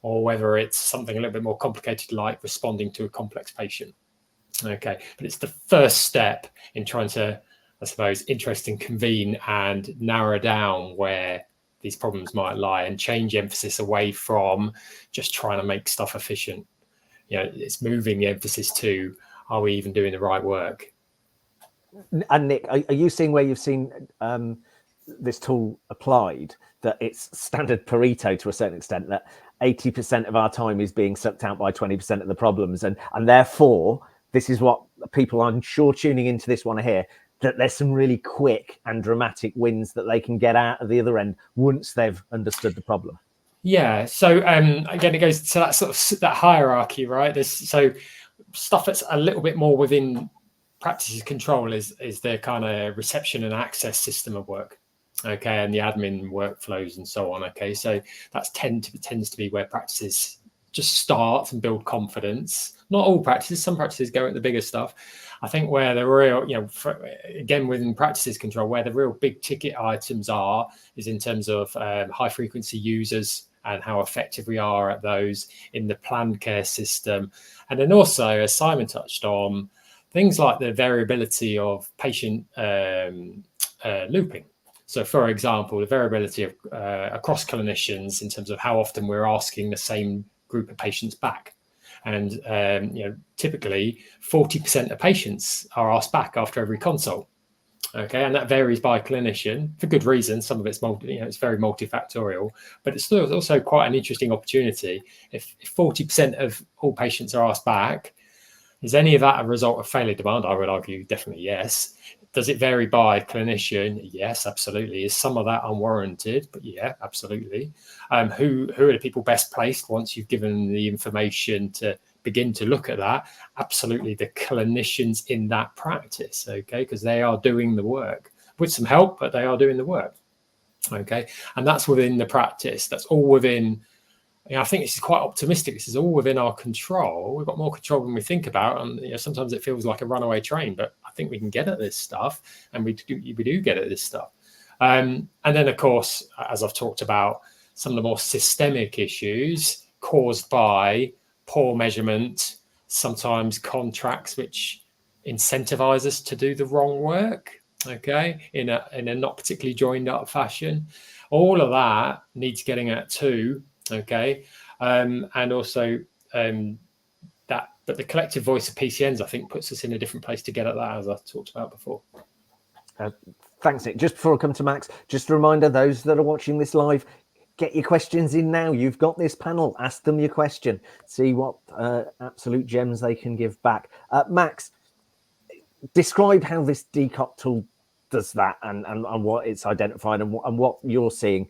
or whether it's something a little bit more complicated like responding to a complex patient. Okay, but it's the first step in trying to, I suppose, convene and narrow down where these problems might lie and change emphasis away from just trying to make stuff efficient. It's moving the emphasis to, are we even doing the right work? And Nick, are you seeing where you've seen this tool applied, that it's standard Pareto to a certain extent, that 80% of our time is being sucked out by 20% of the problems, and therefore this is what people, I'm sure, tuning into this want to hear, that there's some really quick and dramatic wins that they can get out of the other end once they've understood the problem. Yeah. So again, it goes to that sort of that hierarchy, right? There's so stuff that's a little bit more within practice's control is the kind of reception and access system of work, okay, and the admin workflows and so on. Okay, so that's tends to be where practices just start and build confidence. Not all practices, some practices go at the bigger stuff. I think where the real, again within practices control, where the real big ticket items are is in terms of high frequency users and how effective we are at those in the planned care system. And then also, as Simon touched on, things like the variability of patient looping. So, for example, the variability of across clinicians in terms of how often we're asking the same group of patients back. And typically 40% of patients are asked back after every consult. Okay, and that varies by clinician for good reason. Some of it's it's very multifactorial, but it's still also quite an interesting opportunity. If 40% of all patients are asked back, is any of that a result of failure demand? I would argue definitely yes. Does it vary by clinician? Yes, absolutely. Is some of that unwarranted? But yeah, absolutely. Who are the people best placed once you've given the information to begin to look at that? Absolutely, the clinicians in that practice, okay, because they are doing the work with some help, but they are doing the work, okay, and that's within the practice. That's all within. I think this is quite optimistic. This is all within our control. We've got more control than we think about, and sometimes it feels like a runaway train, but I think we can get at this stuff, and we do get at this stuff. And then, of course, as I've talked about, some of the more systemic issues caused by poor measurement, sometimes contracts which incentivize us to do the wrong work, okay, in a not particularly joined up fashion. All of that needs getting at too. Okay, and also but the collective voice of PCNs, I think, puts us in a different place to get at that, as I talked about before. Thanks, Nick. Just before I come to Max, just a reminder, those that are watching this live, get your questions in now. You've got this panel. Ask them your question. See what absolute gems they can give back. Max, describe how this DCOP tool does that and what it's identified and what you're seeing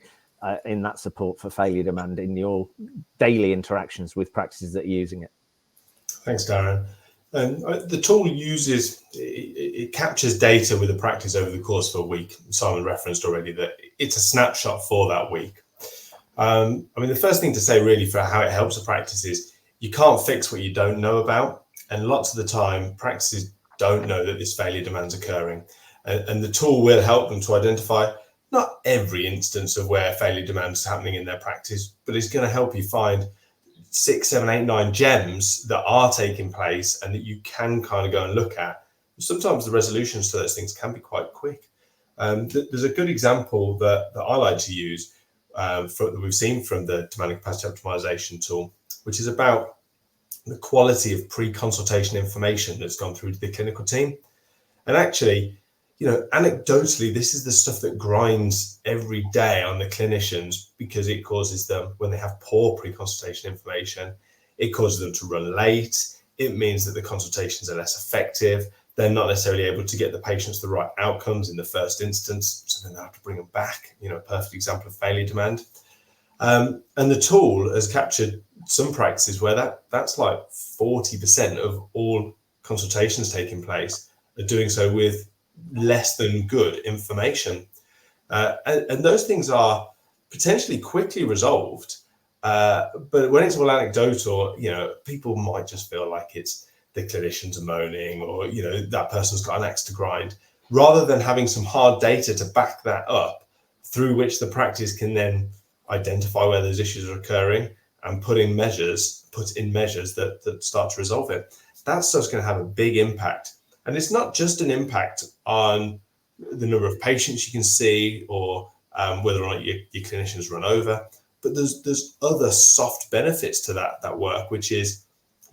in that support for failure demand in your daily interactions with practices that are using it. Thanks, Darren. The tool it captures data with a practice over the course of a week. Simon referenced already that it's a snapshot for that week. The first thing to say really for how it helps a practice is you can't fix what you don't know about. And lots of the time, practices don't know that this failure demand's occurring. And the tool will help them to identify not every instance of where failure demand is happening in their practice, but it's going to help you find 6, 7, 8, 9 gems that are taking place and that you can kind of go and look at. Sometimes the resolutions to those things can be quite quick. There's a good example that I like to use that we've seen from the demand and capacity optimization tool, which is about the quality of pre-consultation information that's gone through to the clinical team. And actually, anecdotally, this is the stuff that grinds every day on the clinicians because it causes them, when they have poor pre-consultation information, it causes them to run late. It means that the consultations are less effective. They're not necessarily able to get the patients the right outcomes in the first instance, so then they have to bring them back. A perfect example of failure demand. And the tool has captured some practices where that's like 40% of all consultations taking place are doing so with less than good information, and those things are potentially quickly resolved, but when it's all anecdotal, people might just feel like it's the clinicians are moaning or that person's got an axe to grind, rather than having some hard data to back that up, through which the practice can then identify where those issues are occurring and put in measures that start to resolve it. That stuff's going to have a big impact. And it's not just an impact on the number of patients you can see or whether or not your clinicians run over, but there's other soft benefits to that work, which is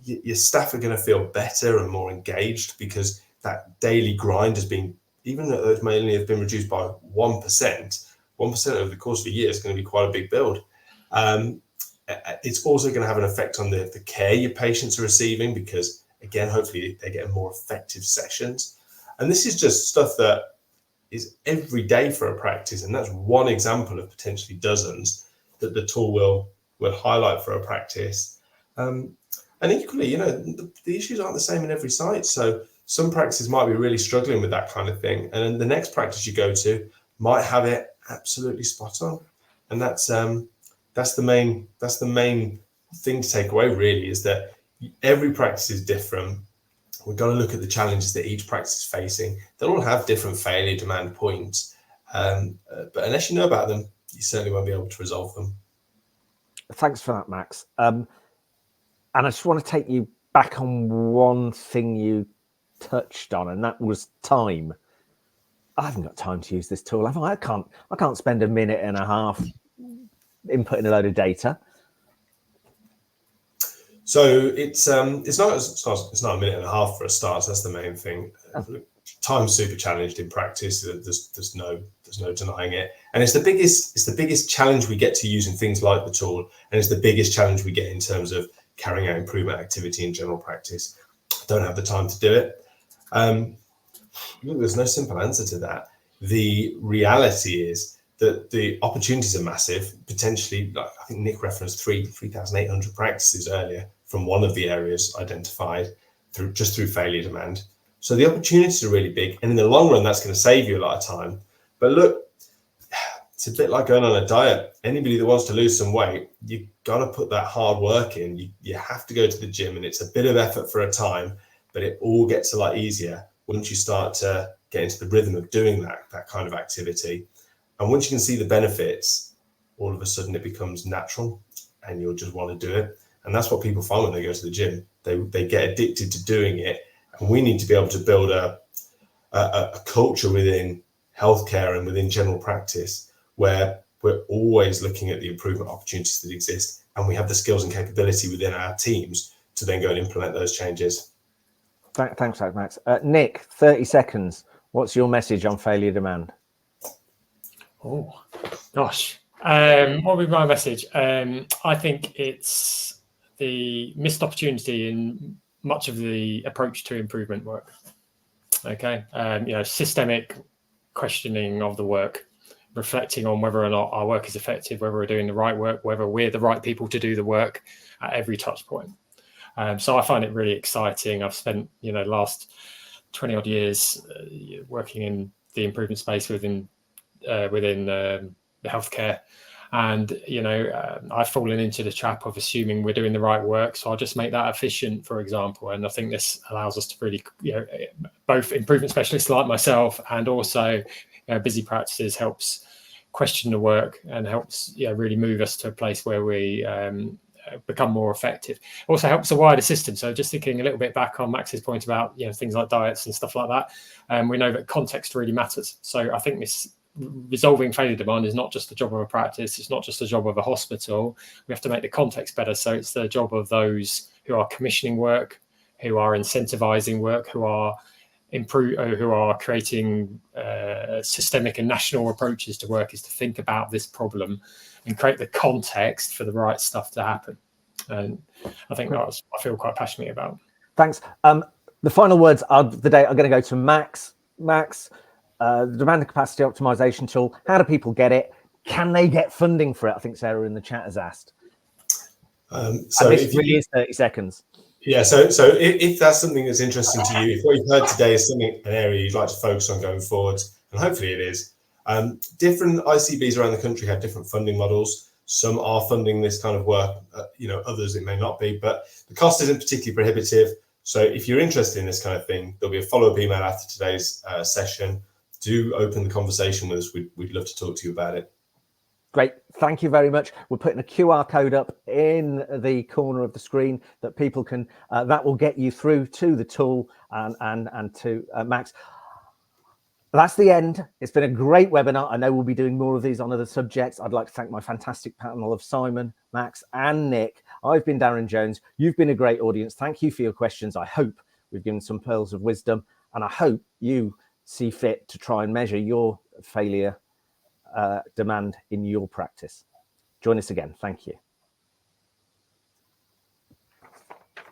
your staff are going to feel better and more engaged because that daily grind has been, even though it may only have been reduced by 1% over the course of a year is going to be quite a big build. It's also going to have an effect on the care your patients are receiving, because again, hopefully they're getting more effective sessions. And this is just stuff that is every day for a practice, and that's one example of potentially dozens that the tool will highlight for a practice. And equally, you know, the issues aren't the same in every site. So some practices might be really struggling with that kind of thing, and then the next practice you go to might have it absolutely spot on. And that's the main thing to take away, really, is that every practice is different. We've got to look at the challenges that each practice is facing. They'll all have different failure demand points, but unless you know about them, you certainly won't be able to resolve them. Thanks for that, Max. And I just want to take you back on one thing you touched on, and that was time. I haven't got time to use this tool, have I? I can't spend a minute and a half inputting a load of data. So it's not a minute and a half for a start. So that's the main thing. Time's super challenged in practice. There's no denying it, and it's the biggest challenge we get to using things like the tool, and it's the biggest challenge we get in terms of carrying out improvement activity in general practice. Don't have the time to do it. Look, there's no simple answer to that. The reality is that the opportunities are massive. Potentially, like I think Nick referenced 3,800 practices earlier from one of the areas identified through failure demand. So the opportunities are really big, and in the long run, that's going to save you a lot of time. But look, it's a bit like going on a diet. Anybody that wants to lose some weight, you've got to put that hard work in. You have to go to the gym, and it's a bit of effort for a time, but it all gets a lot easier once you start to get into the rhythm of doing that kind of activity. And once you can see the benefits, all of a sudden it becomes natural and you'll just want to do it. And that's what people find when they go to the gym. They get addicted to doing it. And we need to be able to build a culture within healthcare and within general practice where we're always looking at the improvement opportunities that exist, and we have the skills and capability within our teams to then go and implement those changes. Thanks, Max. Nick, 30 seconds. What's your message on failure demand? Oh, gosh. What would be my message? I think it's the missed opportunity in much of the approach to improvement work. Okay. Systemic questioning of the work, reflecting on whether or not our work is effective, whether we're doing the right work, whether we're the right people to do the work at every touch point. So I find it really exciting. I've spent, last 20 odd years working in the improvement space within the healthcare, and I've fallen into the trap of assuming we're doing the right work, so I'll just make that efficient, for example. And I think this allows us to really, both improvement specialists like myself and also busy practices, helps question the work and helps really move us to a place where we become more effective. Also helps the wider system. So just thinking a little bit back on Max's point about things like diets and stuff like that, we know that context really matters. So I think this resolving failure demand is not just the job of a practice, it's not just the job of a hospital. We have to make the context better. So it's the job of those who are commissioning work, who are incentivizing work, who are creating systemic and national approaches to work, is to think about this problem and create the context for the right stuff to happen. And I think that's what I feel quite passionate about. Thanks. The final words of the day are going to go to Max. Max, the demand and capacity optimization tool, how do people get it? Can they get funding for it? I think Sarah in the chat has asked. So this really is 30 seconds. Yeah, so if that's something that's interesting to you, if what you've heard today is an area you'd like to focus on going forward, and hopefully it is, different ICBs around the country have different funding models. Some are funding this kind of work, others it may not be, but the cost isn't particularly prohibitive. So if you're interested in this kind of thing, there'll be a follow-up email after today's session. Do open the conversation with us. We'd love to talk to you about it. Great. Thank you very much. We're putting a QR code up in the corner of the screen that people can, that will get you through to the tool and to Max. That's the end. It's been a great webinar. I know we'll be doing more of these on other subjects. I'd like to thank my fantastic panel of Simon, Max and Nick. I've been Darren Jones. You've been a great audience. Thank you for your questions. I hope We've given some pearls of wisdom, and I hope you see fit to try and measure your failure demand in your practice. Join us again. Thank you.